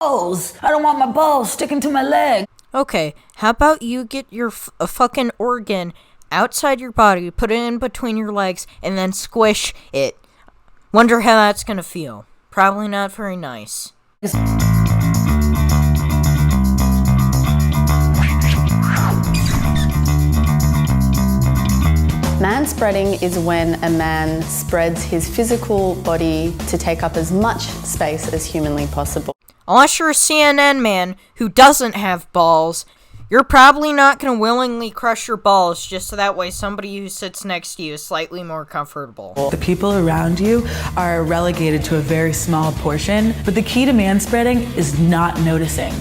balls. I don't want my balls sticking to my leg. Okay, how about you get your a fucking organ outside your body, put it in between your legs, and then squish it. Wonder how that's gonna feel. Probably not very nice. Manspreading is when a man spreads his physical body to take up as much space as humanly possible. Unless you're a CNN man who doesn't have balls, you're probably not going to willingly crush your balls just so that way somebody who sits next to you is slightly more comfortable. The people around you are relegated to a very small portion, but the key to manspreading is not noticing.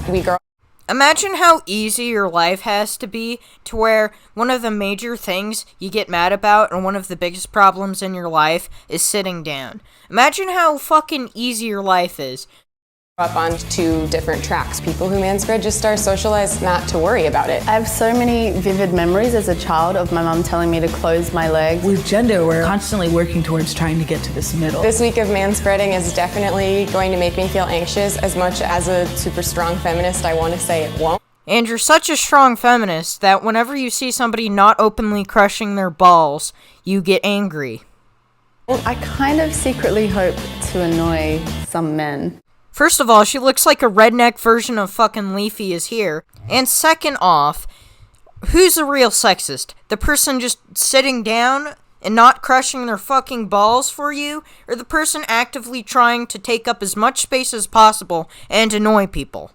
Imagine how easy your life has to be to where one of the major things you get mad about and one of the biggest problems in your life is sitting down. Imagine how fucking easy your life is. Up onto different tracks. People who manspread just are socialized not to worry about it. I have so many vivid memories as a child of my mum telling me to close my legs. With gender, we're constantly working towards trying to get to this middle. This week of manspreading is definitely going to make me feel anxious. As much as a super strong feminist, I want to say it won't. And you're such a strong feminist that whenever you see somebody not openly crushing their balls, you get angry. I kind of secretly hope to annoy some men. First of all, she looks like a redneck version of fucking Leafy is here. And second off, who's a real sexist? The person just sitting down and not crushing their fucking balls for you? Or the person actively trying to take up as much space as possible and annoy people?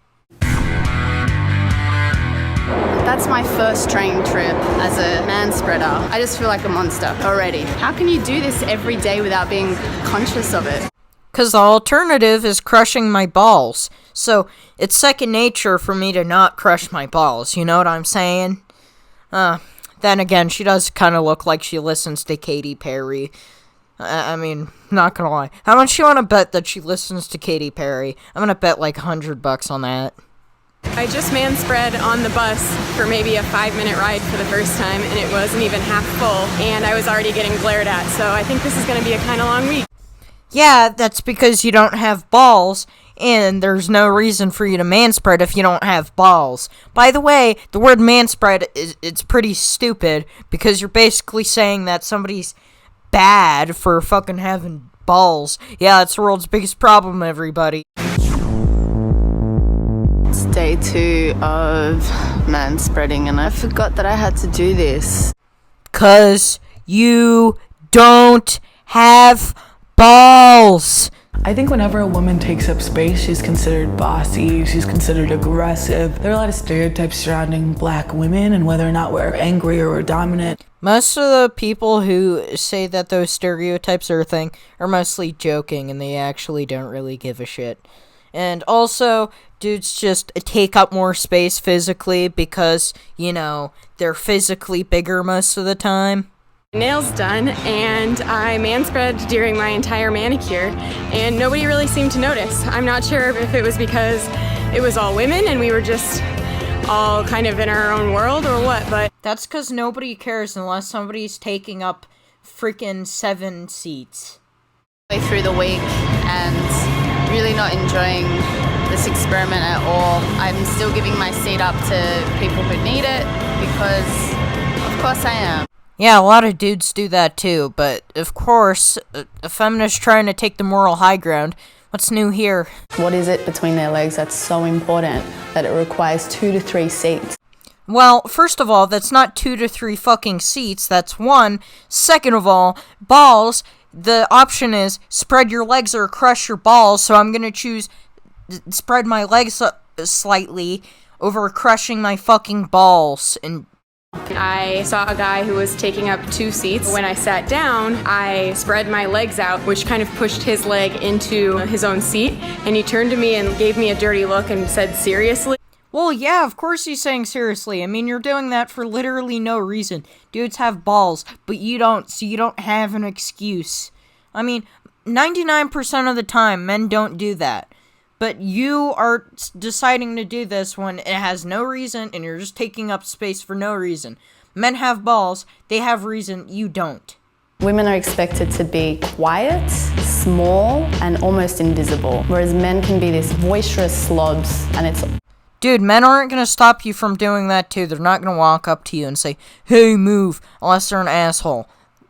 That's my first train trip as a manspreader. I just feel like a monster already. How can you do this every day without being conscious of it? Because the alternative is crushing my balls. So, it's second nature for me to not crush my balls, you know what I'm saying? Then again, she does kind of look like she listens to Katy Perry. I mean, not gonna lie. How much you want to bet that she listens to Katy Perry? I'm gonna bet like $100 on that. I just manspread on the bus for maybe a 5-minute ride for the first time, and it wasn't even half full, and I was already getting glared at, so I think this is going to be a kind of long week. Yeah, that's because you don't have balls, and there's no reason for you to manspread if you don't have balls. By the way, the word manspread it's pretty stupid, because you're basically saying that somebody's bad for fucking having balls. Yeah, it's the world's biggest problem, everybody. It's day 2 of manspreading, and I forgot that I had to do this. 'Cause you don't have balls. I think whenever a woman takes up space, she's considered bossy, she's considered aggressive. There are a lot of stereotypes surrounding black women and whether or not we're angry or we're dominant. Most of the people who say that those stereotypes are a thing are mostly joking and they actually don't really give a shit. And also, dudes just take up more space physically because, you know, they're physically bigger most of the time. Nails done, and I manspread during my entire manicure, and nobody really seemed to notice. I'm not sure if it was because it was all women and we were just all kind of in our own world or what, but That's because nobody cares unless somebody's taking up freaking 7 seats. Through the week and really not enjoying this experiment at all. I'm still giving my seat up to people who need it because, of course, I am. Yeah, a lot of dudes do that too, but of course, a feminist trying to take the moral high ground. What's new here? What is it between their legs that's so important that it requires 2 to 3 seats? Well, first of all, that's not 2 to 3 fucking seats, that's 1. Second of all, balls, the option is spread your legs or crush your balls, so I'm gonna choose spread my legs slightly over crushing my fucking balls. And I saw a guy who was taking up 2 seats. When I sat down, I spread my legs out, which kind of pushed his leg into his own seat, and he turned to me and gave me a dirty look and said, "Seriously?" well, yeah, of course he's saying seriously. I mean, you're doing that for literally no reason. Dudes have balls, but you don't, so you don't have an excuse. I mean, 99% of the time, men don't do that. But you are deciding to do this when it has no reason and you're just taking up space for no reason. Men have balls, they have reason, you don't. Women are expected to be quiet, small and almost invisible, whereas men can be this boisterous slobs, and it's... Dude, men aren't gonna stop you from doing that too. They're not gonna walk up to you and say, "Hey, move," unless they're an asshole.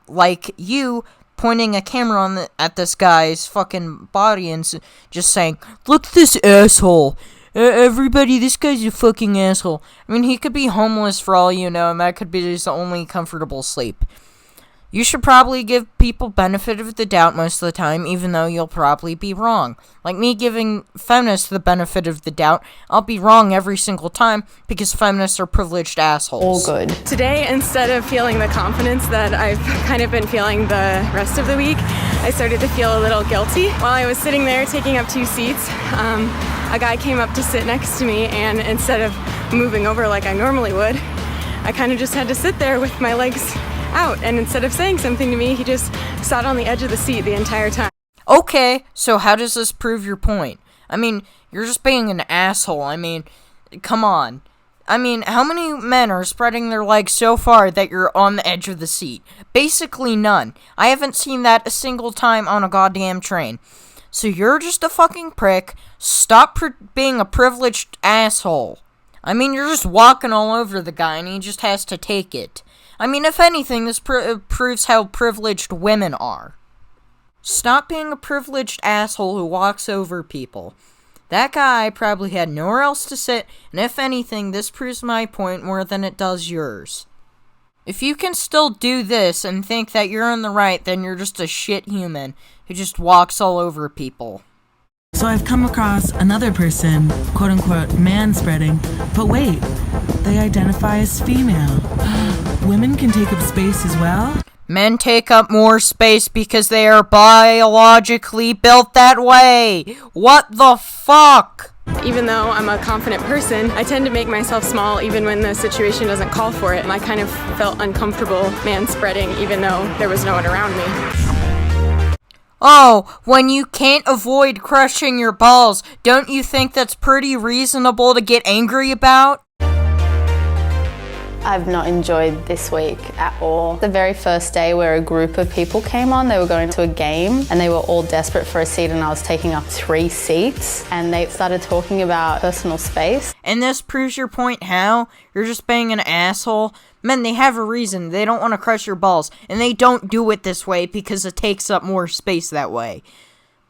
Like you pointing a camera at this guy's fucking body and just saying, "Look at this asshole. Everybody, this guy's a fucking asshole." I mean, he could be homeless for all you know, and that could be his only comfortable sleep. You should probably give people benefit of the doubt most of the time, even though you'll probably be wrong. Like me giving feminists the benefit of the doubt, I'll be wrong every single time because feminists are privileged assholes. all good. Today, instead of feeling the confidence that I've kind of been feeling the rest of the week, I started to feel a little guilty. While I was sitting there taking up 2 seats, a guy came up to sit next to me, and instead of moving over like I normally would, I kind of just had to sit there with my legs out, and instead of saying something to me, he just sat on the edge of the seat the entire time. Okay, so how does this prove your point? I mean, you're just being an asshole. I mean, come on. I mean, how many men are spreading their legs so far that you're on the edge of the seat? Basically none. I haven't seen that a single time on a goddamn train. So you're just a fucking prick. Stop being a privileged asshole. I mean, you're just walking all over the guy and he just has to take it. I mean, if anything, this proves how privileged women are. Stop being a privileged asshole who walks over people. That guy probably had nowhere else to sit, and if anything, this proves my point more than it does yours. If you can still do this and think that you're in the right, then you're just a shit human who just walks all over people. So I've come across another person, quote unquote, man-spreading, but wait, they identify as female. Women can take up space as well? Men take up more space because they are biologically built that way. What the fuck? Even though I'm a confident person, I tend to make myself small even when the situation doesn't call for it. I kind of felt uncomfortable man-spreading even though there was no one around me. Oh, when you can't avoid crushing your balls, don't you think that's pretty reasonable to get angry about? I've not enjoyed this week at all. The very first day where a group of people came on, they were going to a game and they were all desperate for a seat, and I was taking up 3 seats, and they started talking about personal space. And this proves your point how? You're just being an asshole? Men, they have a reason. They don't want to crush your balls, and they don't do it this way because it takes up more space that way.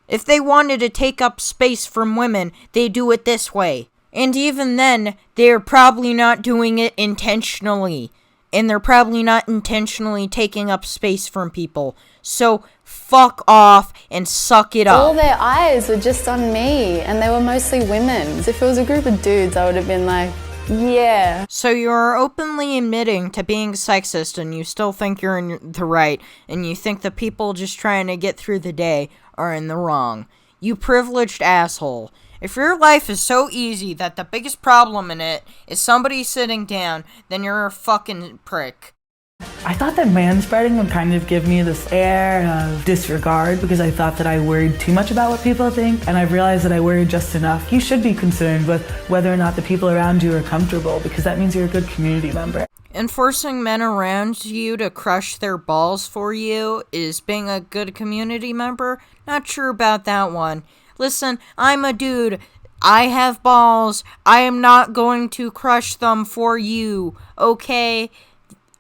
If they wanted to take up space from women, they do it this way. And even then, they're probably not doing it intentionally. And they're probably not intentionally taking up space from people. So, fuck off and suck it up. All their eyes were just on me, and they were mostly women. If it was a group of dudes, I would have been like, yeah. So you're openly admitting to being sexist, and you still think you're in the right, and you think the people just trying to get through the day are in the wrong. You privileged asshole. If your life is so easy that the biggest problem in it is somebody sitting down, then you're a fucking prick. I thought that manspreading would kind of give me this air of disregard because I thought that I worried too much about what people think, and I've realized that I worry just enough. You should be concerned with whether or not the people around you are comfortable, because that means you're a good community member. Enforcing men around you to crush their balls for you is being a good community member? Not sure about that one. Listen, I'm a dude. I have balls. I am not going to crush them for you, okay?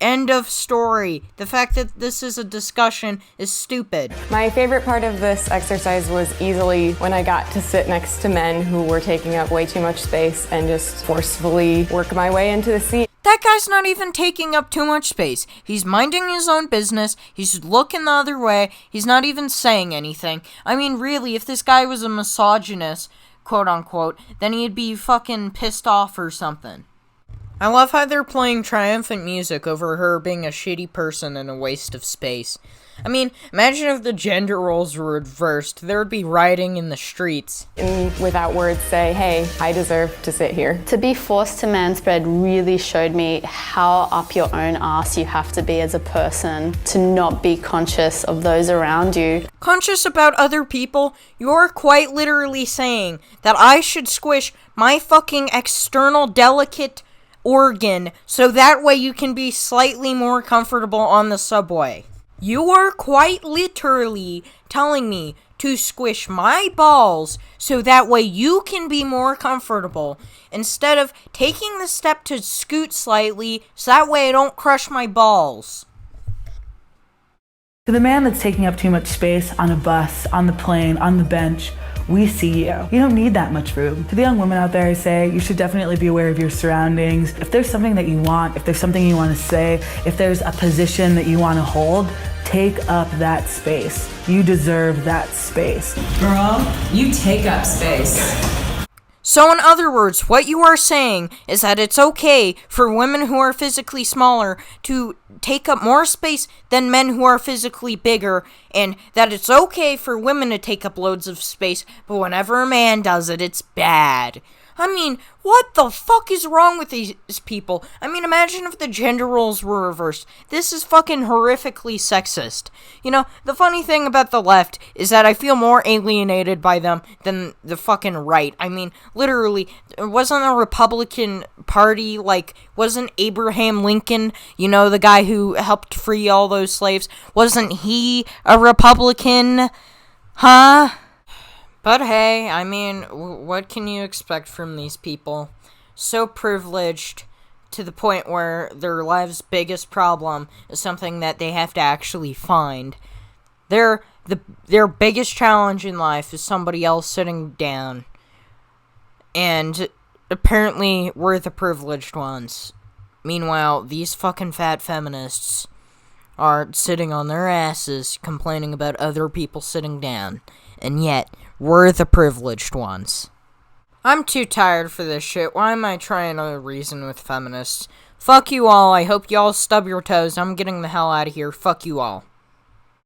End of story. The fact that this is a discussion is stupid. My favorite part of this exercise was easily when I got to sit next to men who were taking up way too much space and just forcefully work my way into the seat. That guy's not even taking up too much space. He's minding his own business. He's looking the other way. He's not even saying anything. I mean, really, if this guy was a misogynist, quote unquote, then he'd be fucking pissed off or something. I love how they're playing triumphant music over her being a shitty person and a waste of space. I mean, imagine if the gender roles were reversed. There would be rioting in the streets. And without words say, hey, I deserve to sit here. To be forced to manspread really showed me how up your own ass you have to be as a person to not be conscious of those around you. Conscious about other people? You're quite literally saying that I should squish my fucking external delicate organ so that way you can be slightly more comfortable on the subway. You are quite literally telling me to squish my balls so that way you can be more comfortable, instead of taking the step to scoot slightly so that way I don't crush my balls. To the man that's taking up too much space on a bus, on the plane, on the bench, we see you. You don't need that much room. To the young women out there, I say you should definitely be aware of your surroundings. If there's something that you want, if there's something you want to say, if there's a position that you want to hold, take up that space. You deserve that space. Girl, you take up space. So in other words, what you are saying is that it's okay for women who are physically smaller to take up more space than men who are physically bigger, and that it's okay for women to take up loads of space, but whenever a man does it, it's bad. I mean, what the fuck is wrong with these people? I mean, imagine if the gender roles were reversed. This is fucking horrifically sexist. You know, the funny thing about the left is that I feel more alienated by them than the fucking right. I mean, literally, wasn't the Republican Party, wasn't Abraham Lincoln, you know, the guy who helped free all those slaves, wasn't he a Republican? Huh? But hey, I mean, what can you expect from these people? So privileged to the point where their life's biggest problem is something that they have to actually find. Their biggest challenge in life is somebody else sitting down. And apparently we're the privileged ones. Meanwhile, these fucking fat feminists are sitting on their asses complaining about other people sitting down. And yet, we're the privileged ones. I'm too tired for this shit. Why am I trying to reason with feminists? Fuck you all. I hope you all stub your toes. I'm getting the hell out of here. Fuck you all.